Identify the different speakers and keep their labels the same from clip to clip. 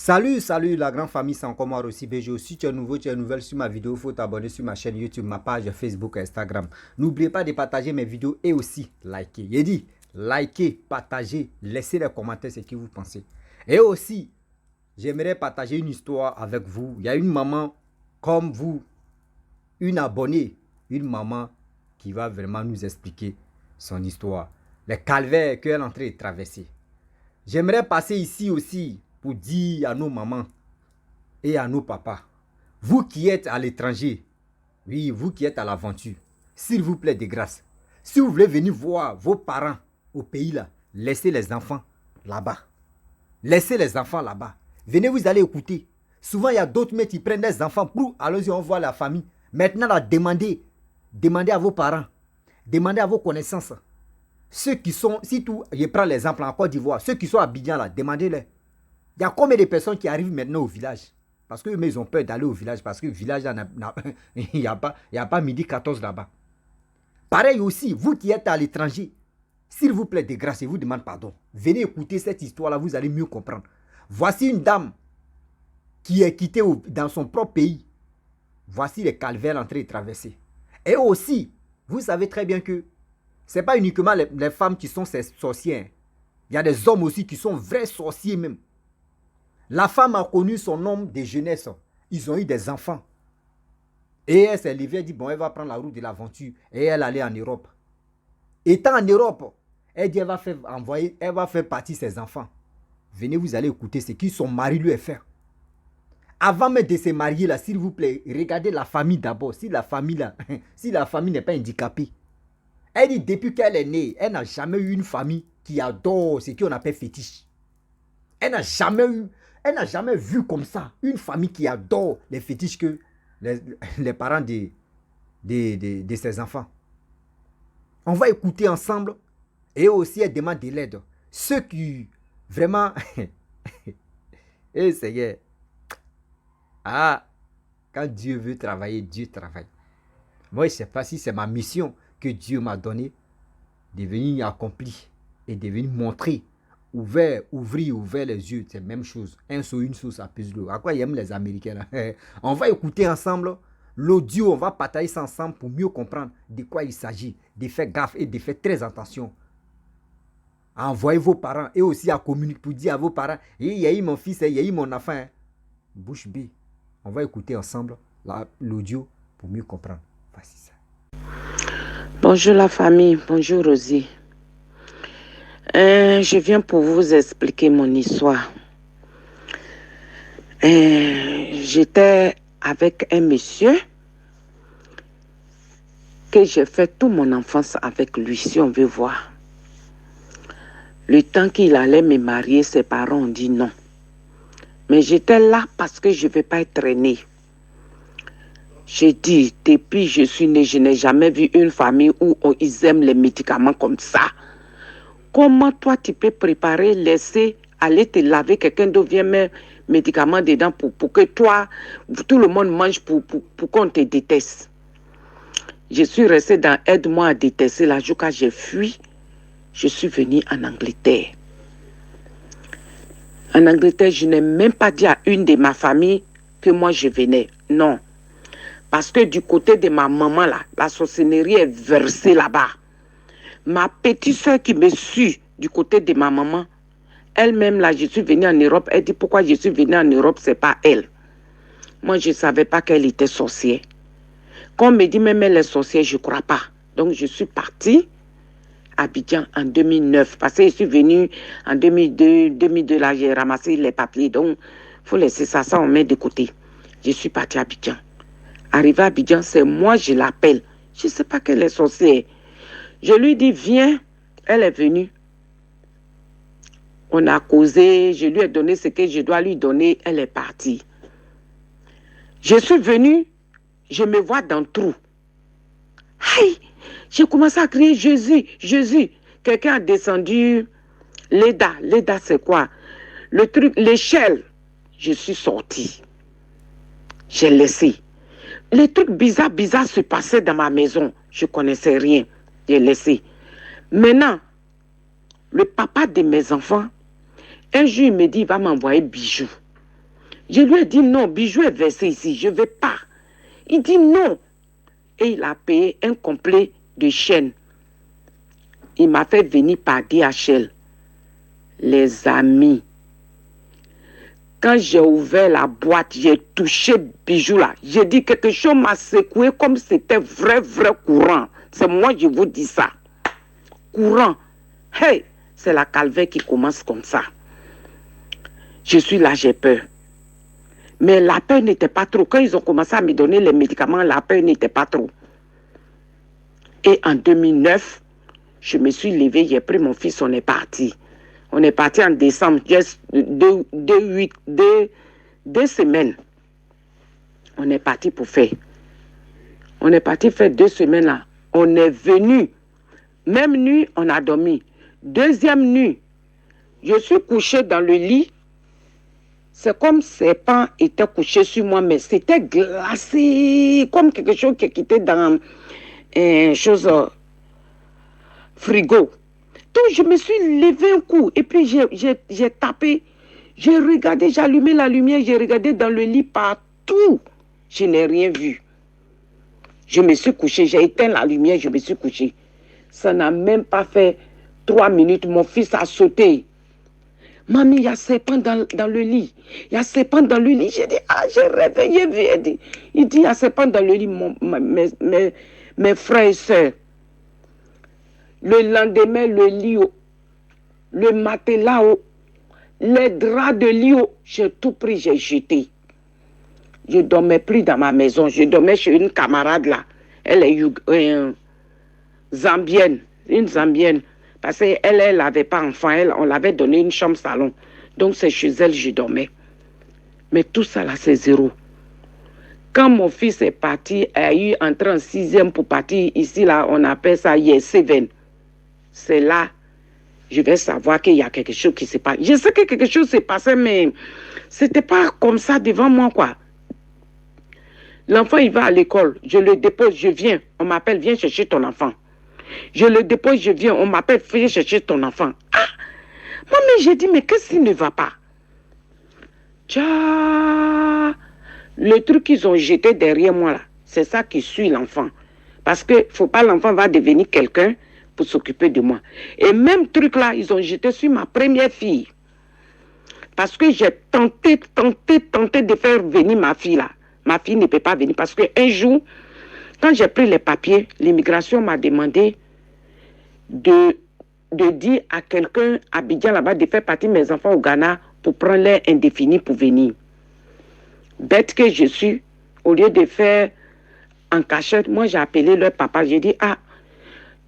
Speaker 1: Salut la grande famille, c'est encore moi aussi BG. Si tu es nouveau, tu es nouvelle sur ma vidéo, il faut t'abonner sur ma chaîne YouTube, ma page Facebook et Instagram. N'oubliez pas de partager mes vidéos et aussi liker. Il dit, likez, partagez, laissez les commentaires ce que vous pensez. Et aussi, j'aimerais partager une histoire avec vous. Il y a une maman comme vous, une abonnée, une maman qui va vraiment nous expliquer son histoire. Les calvaires qu'elle est en train de traverser. J'aimerais passer ici aussi pour dire à nos mamans et à nos papas, vous qui êtes à l'étranger, oui, vous qui êtes à l'aventure, s'il vous plaît de grâce, si vous voulez venir voir vos parents au pays là, laissez les enfants là-bas. Laissez les enfants là-bas. Venez, vous allez écouter. Souvent, il y a d'autres mecs qui prennent des enfants pour allons-y, on voit la famille. Maintenant, là, demandez à vos parents, demandez à vos connaissances. Ceux qui sont, si tout, je prends l'exemple en Côte d'Ivoire, ceux qui sont à Abidjan là, demandez-les. Il y a combien de personnes qui arrivent maintenant au village? Parce qu'eux, ils ont peur d'aller au village, parce que le village, il n'y a pas midi 14 là-bas. Pareil aussi, vous qui êtes à l'étranger, s'il vous plaît, de grâce, je vous demande pardon. Venez écouter cette histoire-là, vous allez mieux comprendre. Voici une dame qui est quittée dans son propre pays. Voici les calvaires en train de traverser. Et aussi, vous savez très bien que ce n'est pas uniquement les femmes qui sont ces sorcières. Il y a des hommes aussi qui sont vrais sorciers même. La femme a connu son homme de jeunesse. Ils ont eu des enfants. Et elle s'est levée, elle dit, bon, elle va prendre la route de l'aventure. Et elle allait en Europe. Étant en Europe, elle dit, elle va faire partir ses enfants. Venez, vous allez écouter ce que son mari lui a fait. Avant même de se marier, là, s'il vous plaît, regardez la famille d'abord. Si la famille n'est pas handicapée. Elle dit, depuis qu'elle est née, elle n'a jamais eu une famille qui adore ce qu'on appelle fétiche. Elle n'a jamais vu comme ça une famille qui adore les fétiches que les parents de ses enfants. On va écouter ensemble et aussi elle demande de l'aide. Ceux qui vraiment... Eh Seigneur, quand Dieu veut travailler, Dieu travaille. Moi, je ne sais pas si c'est ma mission que Dieu m'a donnée de venir accomplir et de venir montrer. Ouvrir les yeux, c'est la même chose. Un saut, une sauce, ça pèse l'eau. À quoi ils aiment les Américains là? On va écouter ensemble l'audio, on va partager ça ensemble pour mieux comprendre de quoi il s'agit, de faire gaffe et de faire très attention. À envoyer vos parents et aussi à communiquer pour dire à vos parents, il y a eu mon fils, il y a eu mon enfant. Bouche bée. On va écouter ensemble l'audio pour mieux comprendre. Voici ça.
Speaker 2: Bonjour la famille, bonjour Rosie. Je viens pour vous expliquer mon histoire. J'étais avec un monsieur que j'ai fait toute mon enfance avec lui, si on veut voir. Le temps qu'il allait me marier, ses parents ont dit non. Mais j'étais là parce que je ne veux pas être traînée. J'ai dit, depuis que je suis née, je n'ai jamais vu une famille où ils aiment les médicaments comme ça. Comment toi, tu peux préparer, laisser aller te laver, quelqu'un d'autre vient mettre médicaments dedans pour que toi, tout le monde mange pour qu'on te déteste. Je suis restée dans aide-moi à détester. La jour quand j'ai fui, je suis venue en Angleterre. En Angleterre, je n'ai même pas dit à une de ma famille que moi je venais. Non. Parce que du côté de ma maman, là, la sorcellerie est versée là-bas. Ma petite soeur qui me suit du côté de ma maman, elle-même, là, je suis venue en Europe. Elle dit pourquoi je suis venue en Europe, c'est pas elle. Moi, je ne savais pas qu'elle était sorcière. Quand on me dit même elle est sorcière, je ne crois pas. Donc, je suis partie à Abidjan en 2009. Parce que je suis venue en 2002, là, j'ai ramassé les papiers. Donc, il faut laisser ça, on met de côté. Je suis partie à Abidjan. Arrivé à Abidjan, c'est moi, je l'appelle. Je ne sais pas qu'elle est sorcière. Je lui dis, viens. Elle est venue. On a causé, je lui ai donné ce que je dois lui donner. Elle est partie. Je suis venue, je me vois dans le trou. Aïe! J'ai commencé à crier Jésus, Jésus. Quelqu'un a descendu l'EDA. L'EDA, c'est quoi? Le truc, l'échelle. Je suis sortie. J'ai laissé. Les trucs bizarres se passaient dans ma maison. Je ne connaissais rien. J'ai laissé. Maintenant, le papa de mes enfants, un jour, il me dit, il va m'envoyer bijoux. Je lui ai dit non, bijou est versé ici, je ne vais pas. Il dit non. Et il a payé un complet de chaîne. Il m'a fait venir par DHL. Les amis, quand j'ai ouvert la boîte, j'ai touché bijou là. J'ai dit quelque chose m'a secoué comme c'était vrai courant. C'est moi, je vous dis ça. Courant. Hey, c'est la calvaire qui commence comme ça. Je suis là, j'ai peur. Mais la peur n'était pas trop. Quand ils ont commencé à me donner les médicaments, la peur n'était pas trop. Et en 2009, je me suis levée, j'ai pris mon fils, on est parti. On est parti en décembre, juste 2 semaines. On est parti pour faire. On est parti faire 2 semaines là. On est venu. Même nuit, on a dormi. Deuxième nuit, je suis couchée dans le lit. C'est comme serpent était couché sur moi, mais c'était glacé, comme quelque chose qui quittait dans une chose frigo. Donc je me suis levé un coup et puis j'ai tapé. J'ai regardé, j'ai allumé la lumière, j'ai regardé dans le lit partout. Je n'ai rien vu. Je me suis couché, j'ai éteint la lumière, je me suis couché. Ça n'a même pas fait 3 minutes, mon fils a sauté. Mamie, il y a serpent dans le lit. Il y a serpent dans le lit. J'ai dit, ah, j'ai réveillé. Il dit, il y a serpent dans le lit, mes frères et sœurs. Le lendemain, le lit, le matelas, les draps de lit, j'ai tout pris, j'ai jeté. Je ne dormais plus dans ma maison. Je dormais chez une camarade là. Elle est zambienne, une zambienne. Parce qu'elle n'avait pas enfant, on l'avait donné une chambre salon. Donc c'est chez elle que je dormais. Mais tout ça là, c'est zéro. Quand mon fils est parti, il a eu entré en 6e pour partir, ici là, on appelle ça Yeseven. C'est là, je vais savoir qu'il y a quelque chose qui s'est passé. Je sais que quelque chose s'est passé, mais c'était pas comme ça devant moi, quoi. L'enfant, il va à l'école, je le dépose, je viens, on m'appelle, viens chercher ton enfant. Je le dépose, je viens, on m'appelle, viens chercher ton enfant. Ah, moi, mais j'ai dit, mais qu'est-ce qui ne va pas? Tcha, le truc qu'ils ont jeté derrière moi, là, c'est ça qui suit l'enfant. Parce que faut pas l'enfant va devenir quelqu'un pour s'occuper de moi. Et même truc là, ils ont jeté sur ma première fille. Parce que j'ai tenté de faire venir ma fille là. Ma fille ne peut pas venir parce qu'un jour, quand j'ai pris les papiers, l'immigration m'a demandé de dire à quelqu'un à Abidjan là-bas de faire partir mes enfants au Ghana pour prendre l'air indéfini pour venir. Bête que je suis, au lieu de faire en cachette, moi j'ai appelé leur papa, j'ai dit, ah,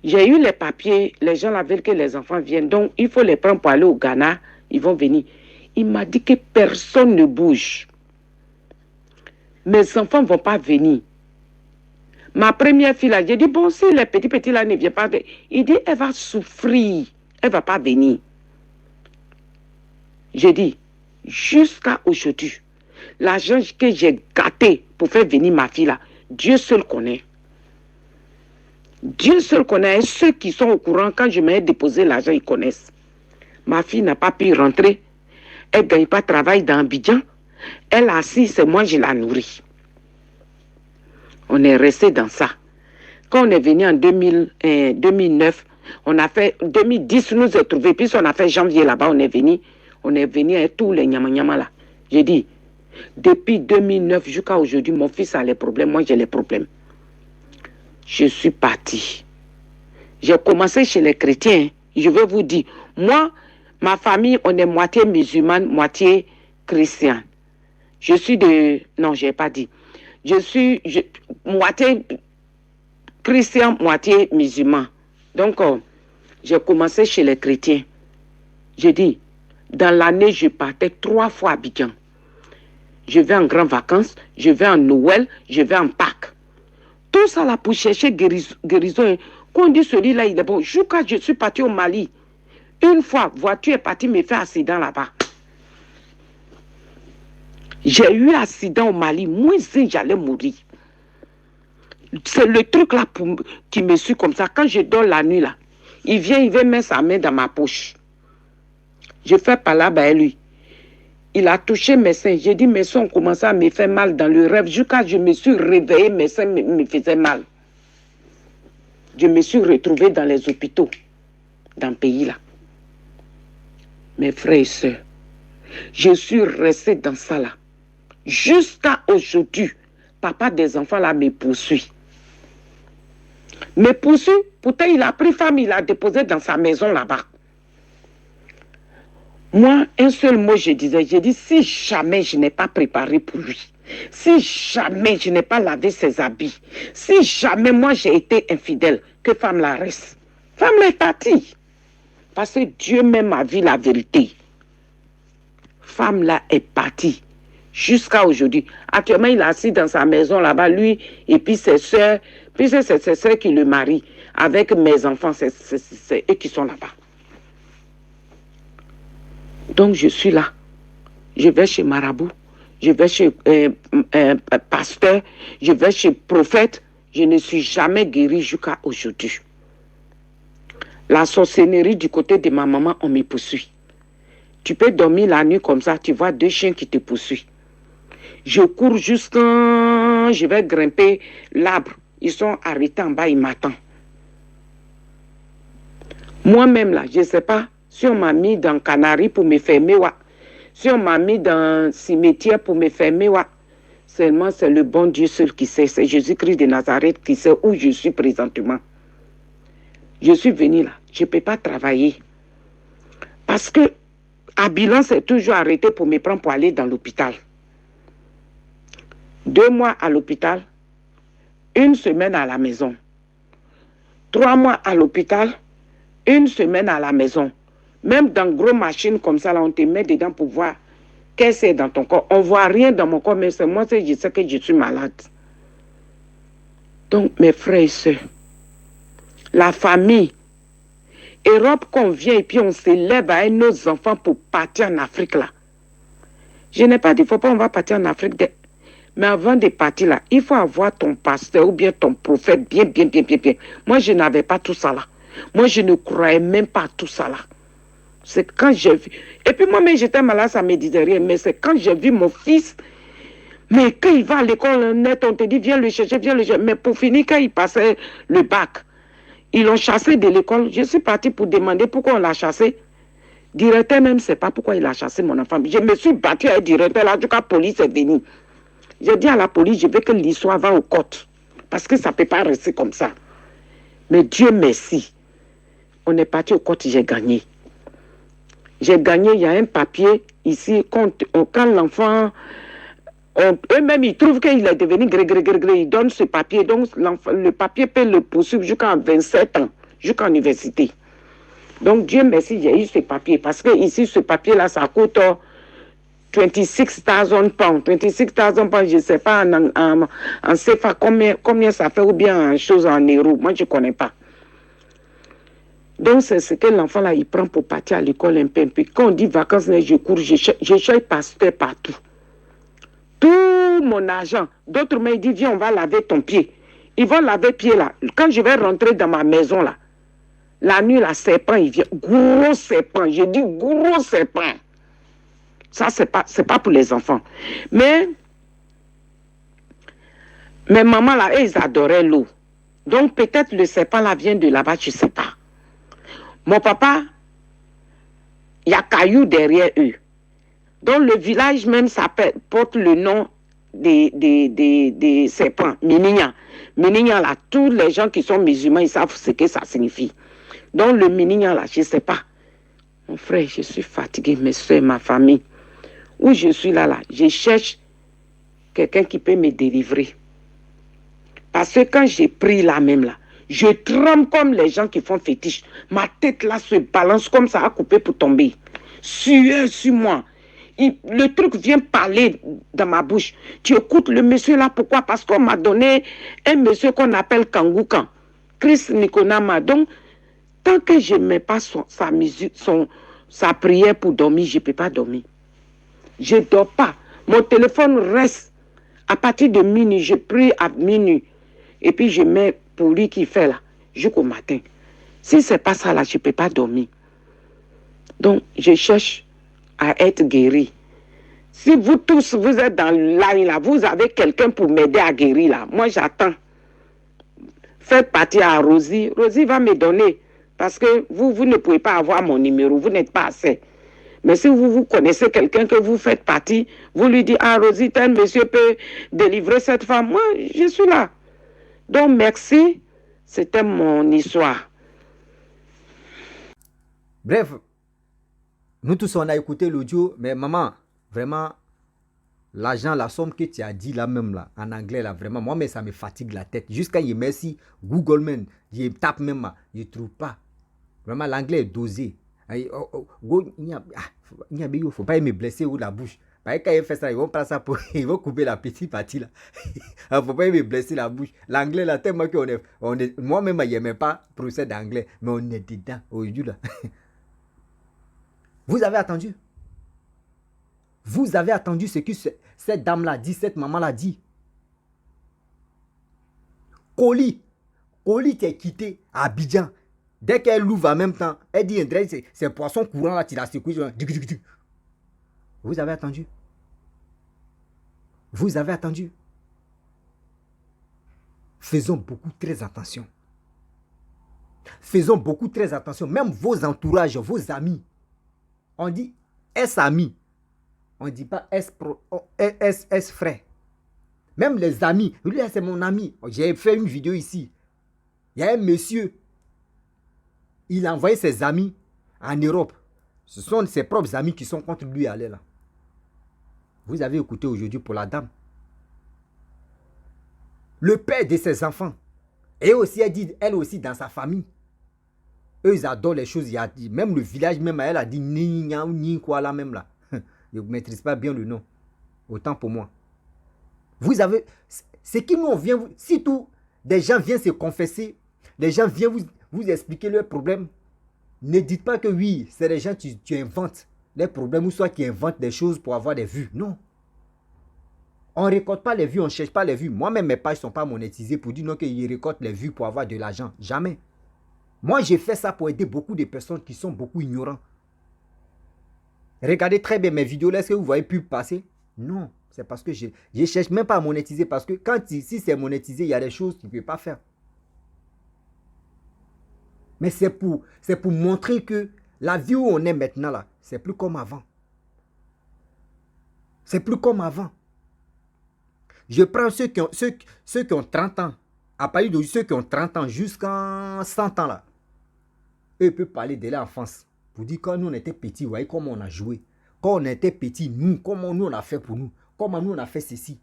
Speaker 2: j'ai eu les papiers, les gens là veulent que les enfants viennent, donc il faut les prendre pour aller au Ghana, ils vont venir. Il m'a dit que personne ne bouge. Mes enfants ne vont pas venir. Ma première fille là, j'ai dit, bon, si les petits là ne viennent pas, il dit, elle va souffrir, elle ne va pas venir. J'ai dit, jusqu'à aujourd'hui, l'argent que j'ai gâté pour faire venir ma fille là, Dieu seul connaît. Dieu seul connaît. Et ceux qui sont au courant, quand je m'ai déposé l'argent, ils connaissent. Ma fille n'a pas pu rentrer. Elle ne gagne pas de travail dans Abidjan. Elle est assise, c'est moi, je la nourris. On est resté dans ça. Quand on est venu en 2009, on a fait 2010, nous a trouvé, puis on a fait janvier là-bas, on est venu avec tous les nyama là. J'ai dit, depuis 2009 jusqu'à aujourd'hui, mon fils a les problèmes, moi j'ai les problèmes. Je suis parti. J'ai commencé chez les chrétiens. Je vais vous dire, moi, ma famille, on est moitié musulmane, moitié chrétienne. Je suis de... Non, je n'ai pas dit. Je suis moitié chrétien, moitié musulman. Donc, j'ai commencé chez les chrétiens. J'ai dit, dans l'année, je partais 3 fois à Abidjan. Je vais en grandes vacances, je vais en Noël, je vais en Pâques. Tout ça là pour chercher guérison. Quand on dit celui-là, il est bon. Jusqu'à je suis parti au Mali. Une fois, voiture est partie me faire accident là-bas. J'ai eu accident au Mali. Moi, j'allais mourir. C'est le truc là qui me suit comme ça. Quand je dors la nuit là, il vient mettre sa main dans ma poche. Je fais pas là-bas lui. Il a touché mes seins. J'ai dit, mes seins ont commencé à me faire mal dans le rêve. Jusqu'à je me suis réveillée, mes seins me faisaient mal. Je me suis retrouvée dans les hôpitaux, dans le pays là. Mes frères et sœurs, je suis restée dans ça là. Jusqu'à aujourd'hui, papa des enfants là me poursuit. Me poursuit, pourtant il a pris femme, il a déposé dans sa maison là-bas. Moi, un seul mot je disais, j'ai dit si jamais je n'ai pas préparé pour lui, si jamais je n'ai pas lavé ses habits, si jamais moi j'ai été infidèle, que femme la reste. Femme est partie. Parce que Dieu même a vu la vérité. Femme là est partie. Jusqu'à aujourd'hui. Actuellement, il est assis dans sa maison là-bas, lui, et puis ses soeurs, puis c'est ses soeurs qui le marient. Avec mes enfants, c'est eux qui sont là-bas. Donc, je suis là. Je vais chez Marabout, je vais chez pasteur, je vais chez prophète. Je ne suis jamais guérie jusqu'à aujourd'hui. La sorcellerie du côté de ma maman, on me poursuit. Tu peux dormir la nuit comme ça, tu vois 2 chiens qui te poursuivent. Je cours jusqu'à... Je vais grimper l'arbre. Ils sont arrêtés en bas, ils m'attendent. Moi-même, là, je ne sais pas si on m'a mis dans Canaries pour me fermer, ouais. Si on m'a mis dans cimetière pour me fermer, ouais. Seulement, c'est le bon Dieu seul qui sait. C'est Jésus-Christ de Nazareth qui sait où je suis présentement. Je suis venue là. Je ne peux pas travailler. Parce que Abilan s'est toujours arrêté pour me prendre pour aller dans l'hôpital. 2 mois à l'hôpital, 1 semaine à la maison. 3 mois à l'hôpital, 1 semaine à la maison. Même dans gros machines comme ça, là, on te met dedans pour voir qu'est-ce que c'est dans ton corps. On ne voit rien dans mon corps, mais c'est moi, je sais que je suis malade. Donc, mes frères et sœurs, la famille, Europe qu'on vient et puis on s'élève avec nos enfants pour partir en Afrique là. Je n'ai pas dit, il ne faut pas, on va partir en Afrique. Mais avant de partir là, il faut avoir ton pasteur ou bien ton prophète bien. Moi, je n'avais pas tout ça là. Moi, je ne croyais même pas à tout ça là. C'est quand j'ai vu. Et puis moi-même, j'étais malade, ça ne me disait rien. Mais c'est quand j'ai vu mon fils. Mais quand il va à l'école net, on te dit, viens le chercher, viens le chercher. Mais pour finir, quand il passait le bac, ils l'ont chassé de l'école. Je suis partie pour demander pourquoi on l'a chassé. Directeur même, c'est pas pourquoi il a chassé mon enfant. Je me suis battue avec le directeur, là, du cas, la police est venue. J'ai dit à la police, je veux que l'histoire va aux côtes. Parce que ça ne peut pas rester comme ça. Mais Dieu merci. On est parti aux côtes, j'ai gagné. J'ai gagné, il y a un papier ici, quand l'enfant... Eux-mêmes, ils trouvent qu'il est devenu gré. Ils donnent ce papier. Donc, le papier peut le poursuivre jusqu'à 27 ans, jusqu'à l'université. Donc, Dieu merci, j'ai eu ce papier. Parce que ici, ce papier-là, ça coûte 26 000 pounds. 26 000 pounds, je ne sais pas en CFA combien ça fait ou bien en choses en euros. Moi, je ne connais pas. Donc, c'est ce que l'enfant, là, il prend pour partir à l'école un peu. Puis, quand on dit vacances, je cours, je cherche pasteur partout. Tout mon argent. D'autres m'ont dit, viens, on va laver ton pied. Ils vont laver pied là. Quand je vais rentrer dans ma maison là, la nuit, là, serpent, il vient. Gros serpent. J'ai dit gros serpent. Ça, c'est pas pour les enfants. Mais mes mamans là, ils adoraient l'eau. Donc peut-être le serpent là vient de là-bas, je ne sais pas. Mon papa, il y a cailloux derrière eux. Donc le village même porte le nom des serpents, Mininha. Mininha là, tous les gens qui sont musulmans, ils savent ce que ça signifie. Donc le Mininha là, je ne sais pas. Mon frère, je suis fatigué, mes soeurs, ma famille. Où je suis là, je cherche quelqu'un qui peut me délivrer. Parce que quand j'ai pris là même là, je tremble comme les gens qui font fétiche. Ma tête là se balance comme ça a coupé pour tomber. Sueur sur moi. Le truc vient parler dans ma bouche. Tu écoutes le monsieur là, pourquoi? Parce qu'on m'a donné un monsieur qu'on appelle Kangoukan. Chris Nikonama. Donc, tant que je ne mets pas sa musique, sa prière pour dormir, je ne peux pas dormir. Je ne dors pas. Mon téléphone reste à partir de minuit. Je prie à minuit. Et puis je mets pour lui qui fait là, jusqu'au matin. Si ce n'est pas ça là, je ne peux pas dormir. Donc, je cherche à être guéri. Si vous tous, vous êtes dans le line là, vous avez quelqu'un pour m'aider à guérir là. Moi, j'attends. Faites partie à Rosie. Rosie va me donner. Parce que vous ne pouvez pas avoir mon numéro. Vous n'êtes pas assez. Mais si vous connaissez quelqu'un que vous faites partie, vous lui dites, ah Rosie, tel monsieur peut délivrer cette femme. Moi, je suis là. Donc, merci. C'était mon histoire.
Speaker 1: Bref, nous tous, on a écouté l'audio, mais maman, vraiment, l'argent, la somme que tu as dit là même, là, en anglais, là, vraiment, moi, mais ça me fatigue la tête. Jusqu'à y merci, Google Man, je tape même, je ne trouve pas. Vraiment, l'anglais est dosé. Il ne faut pas me blesser ou la bouche. Parce que quand ils font ça, ils vont prendre ça pour. Ils vont couper la petite partie là. Il ne faut pas me blesser la bouche. L'anglais là, tellement qu'on est. Moi-même, je n'aimais pas procès d'anglais. Mais on est dedans aujourd'hui là. Vous avez attendu. Vous avez attendu ce que cette dame-là dit, cette maman-là dit. Colis t'est quitté à Abidjan. Dès qu'elle l'ouvre en même temps, elle dit, c'est poisson courant là, tu l'as secoué. Vous avez attendu. Vous avez attendu. Faisons beaucoup très attention. Faisons beaucoup très attention. Même vos entourages, vos amis. On dit S-ami. On ne dit pas S-frère. Même les amis. Lui, c'est mon ami. J'ai fait une vidéo ici. Il y a un monsieur. Il a envoyé ses amis en Europe. Ce sont ses propres amis qui sont contre lui aller là. Vous avez écouté aujourd'hui pour la dame. Le père de ses enfants. Et aussi, elle dit, elle aussi dans sa famille. Eux, ils adorent les choses. Même le village, même elle a dit ni quoi là même là. Je ne maîtrise pas bien le nom. Autant pour moi. Vous avez. C'est qui nous on vient. Si tout, des gens viennent se confesser, des gens viennent vous expliquer leurs problèmes. Ne dites pas que oui, c'est des gens tu inventes les problèmes ou soit qui inventent des choses pour avoir des vues. Non. On ne récolte pas les vues, on ne cherche pas les vues. Moi-même, mes pages ne sont pas monétisées pour dire non qu'ils récoltent les vues pour avoir de l'argent. Jamais. Moi, j'ai fait ça pour aider beaucoup de personnes qui sont beaucoup ignorants. Regardez très bien mes vidéos. Est-ce que vous voyez pub passer? Non. C'est parce que je ne cherche même pas à monétiser. Parce que si c'est monétisé, il y a des choses que tu ne peux pas faire. Mais c'est pour montrer que la vie où on est maintenant, là, c'est plus comme avant. C'est plus comme avant. Je prends ceux qui ont 30 ans. À partir de ceux qui ont 30 ans jusqu'à 100 ans, là. Eux peuvent parler de l'enfance. Pour dire quand nous on était petits, vous voyez comment on a joué. Quand on était petits, nous, comment nous on a fait pour nous. Comment nous on a fait ceci.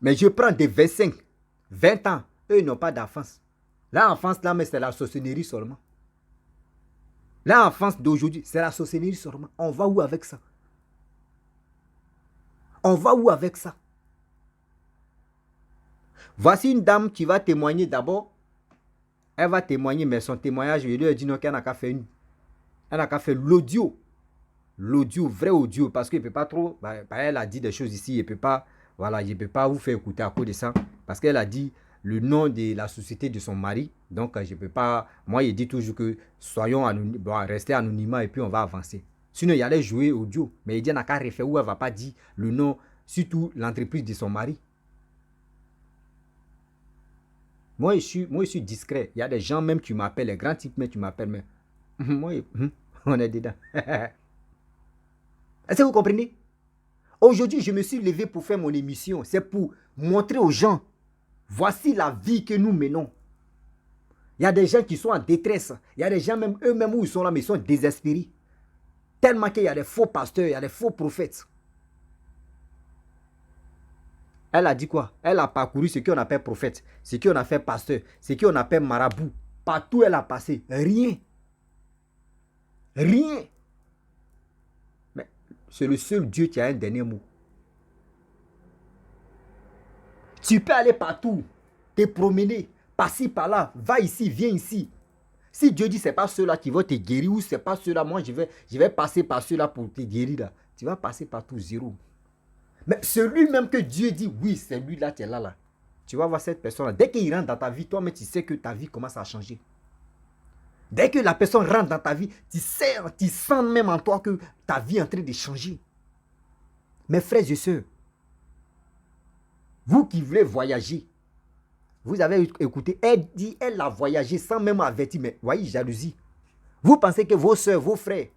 Speaker 1: Mais je prends des 25, 20 ans. Eux ils n'ont pas d'enfance. L'enfance là, mais c'est la sorcellerie seulement. L'enfance d'aujourd'hui, c'est la sorcellerie seulement. On va où avec ça? On va où avec ça? Voici une dame qui va témoigner d'abord. Elle va témoigner, mais son témoignage, je lui ai dit non, qu'elle n'a qu'à faire elle n'a qu'à faire l'audio. L'audio, vrai audio, parce qu'il ne peut pas trop. Elle a dit des choses ici, il ne peut pas. Voilà, je ne peux pas vous faire écouter à cause de ça. Parce qu'elle a dit le nom de la société de son mari. Donc, je ne peux pas. Moi, il dit toujours que soyons anonymes, restez anonymat et puis on va avancer. Sinon, il allait jouer audio. Mais il dit, n'a qu'à refaire où elle ne va pas dire le nom, surtout l'entreprise de son mari. Moi, je suis discret. Il y a des gens même qui m'appellent, les grands types, mais tu m'appelles. Mais moi, on est dedans. Est-ce que vous comprenez? Aujourd'hui, je me suis levé pour faire mon émission. C'est pour montrer aux gens, voici la vie que nous menons. Il y a des gens qui sont en détresse. Il y a des gens, même eux-mêmes où ils sont là, mais ils sont désespérés. Tellement qu'il y a des faux pasteurs, il y a des faux prophètes. Elle a dit quoi? Elle a parcouru ce qu'on appelle prophète, ce qu'on appelle pasteur, ce qu'on appelle marabout. Partout elle a passé. Rien. Rien. Mais c'est le seul Dieu qui a un dernier mot. Tu peux aller partout, te promener, passer par là, va ici, viens ici. Si Dieu dit c'est pas ceux-là qui vont te guérir ou c'est pas ceux-là, moi je vais passer par ceux-là pour te guérir là. Tu vas passer partout zéro. Mais celui-même que Dieu dit, oui, c'est lui-là, tu es là. Tu vas voir cette personne-là. Dès qu'il rentre dans ta vie, toi-même, tu sais que ta vie commence à changer. Dès que la personne rentre dans ta vie, tu sens même en toi que ta vie est en train de changer. Mes frères et sœurs, vous qui voulez voyager, vous avez écouté, elle dit, elle a voyagé sans même avertir, mais voyez, jalousie. Vous pensez que vos soeurs, vos frères,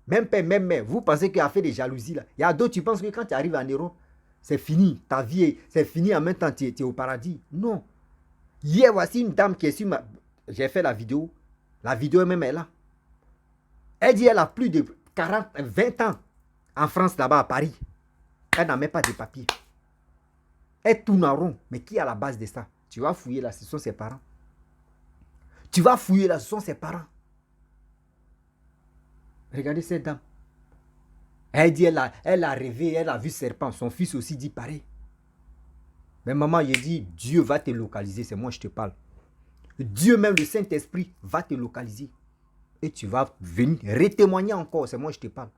Speaker 1: même père, même mère, vous pensez qu'il y a fait des jalousies là. Il y a d'autres, tu penses que quand tu arrives en Europe, c'est fini, ta vie, c'est fini en même temps, tu es au paradis. Non. Hier, voici une dame qui est sur ma... J'ai fait la vidéo même est là. Elle dit, elle a plus de 40, 20 ans en France, là-bas, à Paris. Elle n'a même pas de papier. Elle tourne en rond. Mais qui est à la base de ça? Tu vas fouiller là, ce sont ses parents. Tu vas fouiller là, ce sont ses parents. Regardez cette dame. Elle dit, elle a rêvé, elle a vu serpent. Son fils aussi dit pareil. Mais maman, il dit, Dieu va te localiser, c'est moi je te parle. Dieu même, le Saint-Esprit, va te localiser. Et tu vas venir retémoigner encore, c'est moi je te parle.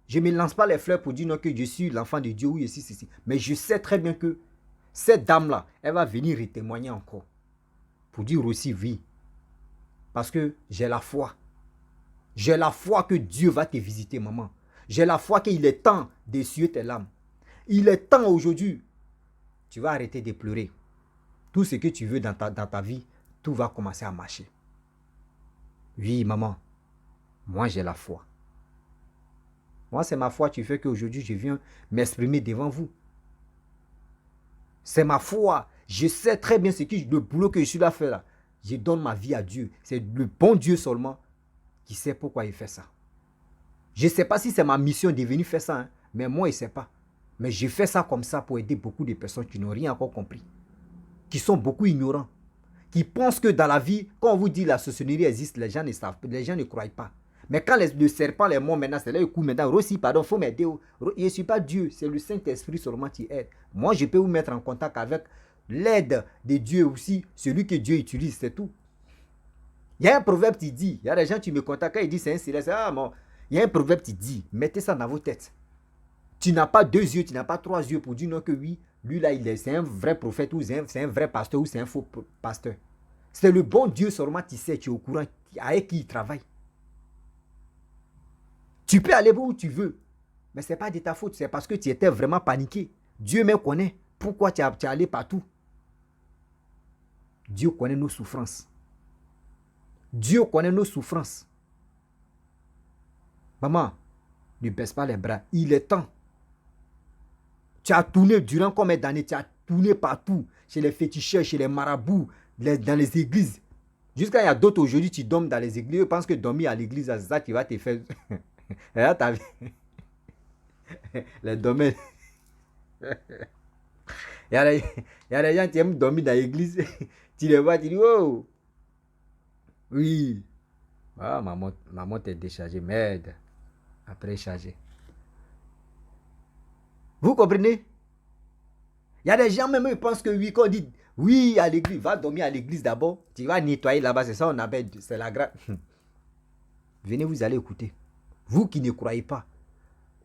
Speaker 1: Je ne me lance pas les fleurs pour dire non, que je suis l'enfant de Dieu, oui, ceci. Mais je sais très bien que cette dame-là, elle va venir témoigner encore. Pour dire aussi oui. Parce que j'ai la foi. J'ai la foi que Dieu va te visiter, maman. J'ai la foi qu'il est temps d'essuyer tes larmes. Il est temps aujourd'hui. Tu vas arrêter de pleurer. Tout ce que tu veux dans ta vie, tout va commencer à marcher. Oui, maman. Moi, j'ai la foi. Moi, c'est ma foi qui fait qu'aujourd'hui, je viens m'exprimer devant vous. C'est ma foi. Je sais très bien le boulot que je suis là à faire là. Je donne ma vie à Dieu. C'est le bon Dieu seulement qui sait pourquoi il fait ça. Je ne sais pas si c'est ma mission de venir faire ça, hein, mais moi, je ne sais pas. Mais je fais ça comme ça pour aider beaucoup de personnes qui n'ont rien encore compris, qui sont beaucoup ignorants, qui pensent que dans la vie, quand on vous dit la sorcellerie existe, les gens ne savent, les gens ne croient pas. Mais quand le serpent les morts maintenant, c'est là le coup maintenant. Rossi, pardon, il faut m'aider. Je ne suis pas Dieu, c'est le Saint-Esprit seulement qui aide. Moi, je peux vous mettre en contact avec l'aide de Dieu aussi, celui que Dieu utilise, c'est tout. Il y a un proverbe qui dit, il y a des gens qui me contactent, quand ils disent c'est un silence, ah bon, il y a un proverbe qui dit, mettez ça dans vos têtes. Tu n'as pas 2 yeux, tu n'as pas 3 yeux pour dire non que oui, lui là, c'est un vrai prophète ou c'est un vrai pasteur ou c'est un faux pasteur. C'est le bon Dieu seulement qui sait, tu es au courant, avec qui il travaille. Tu peux aller où tu veux, mais ce n'est pas de ta faute, c'est parce que tu étais vraiment paniqué. Dieu me connaît, pourquoi tu es allé partout. Dieu connaît nos souffrances. Dieu connaît nos souffrances. Maman, ne baisse pas les bras, il est temps. Tu as tourné durant combien d'années? Tu as tourné partout, chez les féticheurs, chez les marabouts, dans les églises. Jusqu'à il y a d'autres aujourd'hui, tu dormes dans les églises. Je pense que dormir à l'église, c'est ça qui va te faire. Et là, t'as vu les domaines. Il y a des gens qui aiment dormir dans l'église. Tu les vois, tu dis, oh, oui. Ah, maman t'es déchargée, merde. Après chargée. Vous comprenez? Il y a des gens même qui pensent que oui, quand on dit oui à l'église, va dormir à l'église d'abord, tu vas nettoyer là-bas, c'est ça on appelle, c'est la grâce. Venez, vous allez écouter. Vous qui ne croyez pas,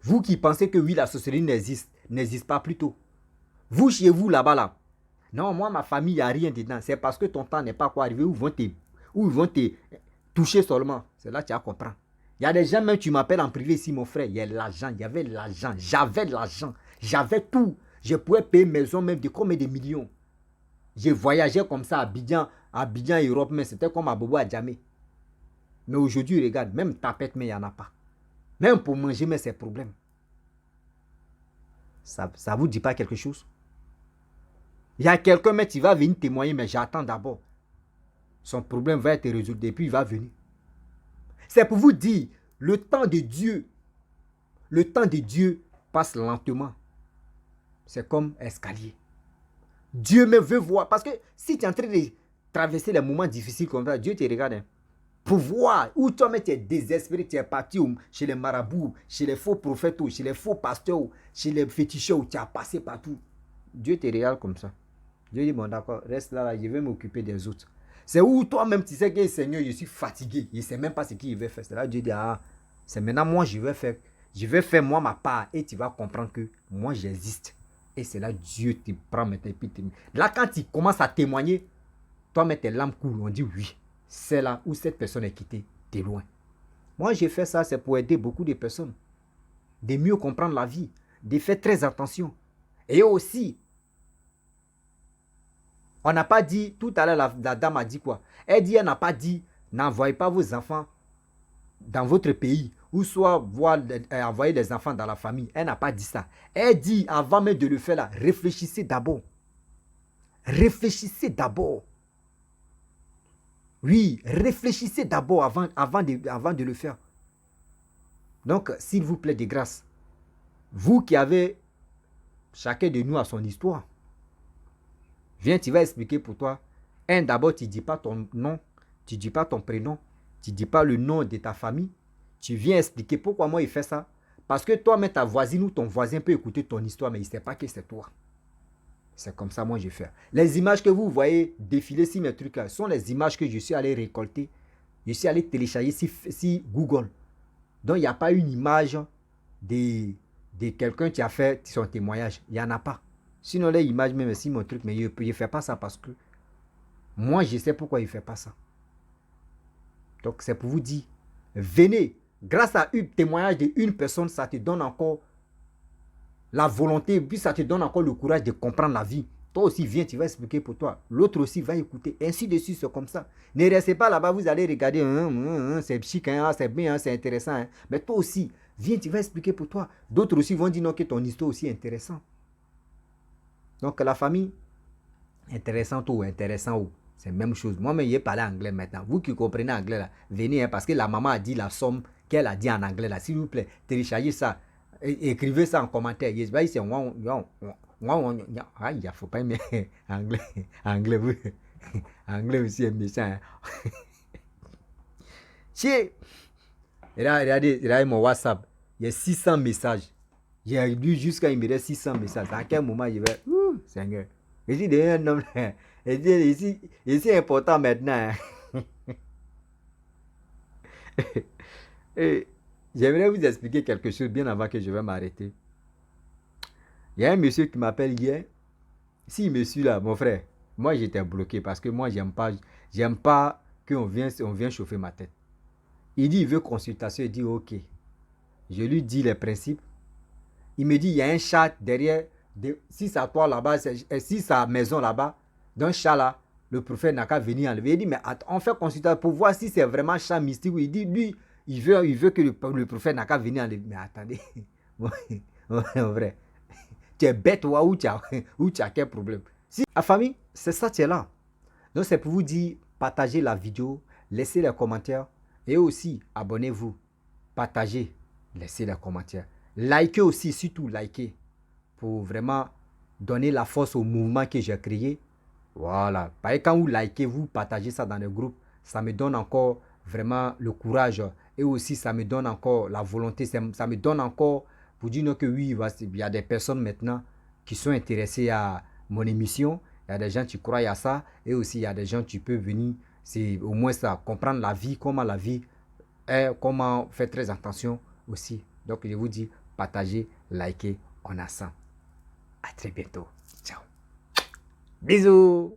Speaker 1: vous qui pensez que oui, la sorcellerie n'existe pas plutôt. Vous chez vous là-bas là, non, moi ma famille, il n'y a rien dedans, c'est parce que ton temps n'est pas quoi arrivé, où ils vont te toucher seulement. C'est là que tu vas comprendre. Il y a des gens, même tu m'appelles en privé ici, mon frère, il y a l'argent, il y avait l'argent, j'avais l'argent, j'avais tout. Je pouvais payer maison même de combien de millions. Je voyageais comme ça à Abidjan, Europe, mais c'était comme à Bobo à Djamé. Mais aujourd'hui, regarde, même tapette, mais il n'y en a pas. Même pour manger, mais c'est problème. Ça ne vous dit pas quelque chose? Il y a quelqu'un, mais tu vas venir témoigner, mais j'attends d'abord. Son problème va être résolu, et puis il va venir. C'est pour vous dire, le temps de Dieu passe lentement. C'est comme escalier. Dieu me veut voir. Parce que si tu es en train de traverser les moments difficiles comme ça, Dieu te regarde. Hein, pour voir où toi-même tu es désespéré, tu es parti chez les marabouts, chez les faux prophètes, chez les faux pasteurs, chez les féticheurs, tu as passé partout. Dieu te regarde comme ça. Dieu dit, bon d'accord, reste là, je vais m'occuper des autres. C'est où toi-même tu sais que Seigneur, je suis fatigué. Je ne sais même pas ce qu'il veut faire. C'est là Dieu dit, ah, c'est maintenant moi je vais faire. Je vais faire moi ma part et tu vas comprendre que moi j'existe. Et c'est là Dieu te prend maintenant. Là, quand tu commences à témoigner, toi-même tes larmes coulent. On dit oui, c'est là où cette personne est quittée, t'es loin. Moi, j'ai fait ça, c'est pour aider beaucoup de personnes. De mieux comprendre la vie. de faire très attention. Et aussi, on n'a pas dit, tout à l'heure, la dame a dit quoi? Elle dit, elle n'a pas dit, n'envoyez pas vos enfants dans votre pays, ou soit envoyer des enfants dans la famille. Elle n'a pas dit ça. Elle dit, avant même de le faire là, réfléchissez d'abord. Réfléchissez d'abord. Oui, réfléchissez d'abord avant de le faire. Donc, s'il vous plaît, de grâce, vous qui avez, chacun de nous a son histoire. Viens, tu vas expliquer pour toi. D'abord, tu ne dis pas ton nom, tu ne dis pas ton prénom, tu ne dis pas le nom de ta famille. Tu viens expliquer pourquoi moi il fait ça. Parce que toi-même, ta voisine ou ton voisin peut écouter ton histoire, mais il ne sait pas que c'est toi. C'est comme ça, moi, je fais. Les images que vous voyez défiler sur mes trucs là sont les images que je suis allé récolter. Je suis allé télécharger sur Google. Donc, il n'y a pas une image de quelqu'un qui a fait son témoignage. Il n'y en a pas. Sinon, les images, même si mon truc, mais il ne fait pas ça parce que moi, je sais pourquoi il ne fait pas ça. Donc, c'est pour vous dire, venez, grâce à un témoignage d'une personne, ça te donne encore la volonté, puis ça te donne encore le courage de comprendre la vie. Toi aussi, viens, tu vas expliquer pour toi. L'autre aussi va écouter. Ainsi de suite, c'est comme ça. Ne restez pas là-bas, vous allez regarder, c'est chic, c'est bien, c'est intéressant. Hein. Mais toi aussi, viens, tu vas expliquer pour toi. D'autres aussi vont dire non, que ton histoire aussi est intéressante. Donc, la famille, intéressante ou intéressant ou, c'est la même chose. Moi-même, j'ai parlé anglais maintenant. Vous qui comprenez anglais, là, venez, hein, parce que la maman a dit la somme qu'elle a dit en anglais, là. S'il vous plaît, téléchargez ça. Écrivez ça en commentaire. Il ne faut pas aimer anglais. Anglais aussi est méchant. Regardez mon WhatsApp. Il y a 600 messages. J'ai lu jusqu'à il me reste 600 messages. À quel moment je vais... Seigneur. Ici, il y a un homme. Ici, c'est important maintenant. Et j'aimerais vous expliquer quelque chose bien avant que je vais m'arrêter. Il y a un monsieur qui m'appelle hier. Si monsieur là, mon frère, moi j'étais bloqué parce que moi j'aime pas qu'on vienne chauffer ma tête. Il dit il veut consultation, il dit ok. Je lui dis les principes. Il me dit il y a un chat derrière, si c'est à toi là-bas, si c'est à maison là-bas, d'un chat là, le prophète n'a qu'à venir enlever. Il dit mais on fait consultation pour voir si c'est vraiment un chat mystique. Il dit lui, il veut que le prophète n'a qu'à venir enlever. Mais attendez, en vrai. Tu es bête ou tu as quel problème. Si la famille, c'est ça, tu es là. Donc c'est pour vous dire, partagez la vidéo, laissez les commentaires et aussi abonnez-vous, partagez, laissez les commentaires. Likez aussi, surtout likez, pour vraiment donner la force au mouvement que j'ai créé. Voilà. Parce que quand vous likez, vous partagez ça dans le groupe, ça me donne encore vraiment le courage et aussi ça me donne encore la volonté, ça me donne encore pour dire que oui, il y a des personnes maintenant qui sont intéressées à mon émission. Il y a des gens qui croient à ça. Et aussi, il y a des gens qui peuvent venir, c'est au moins ça, comprendre la vie, comment la vie est, comment faire très attention aussi. Donc, je vous dis, partagez, likez, on a ça. À très bientôt. Ciao. Bisous.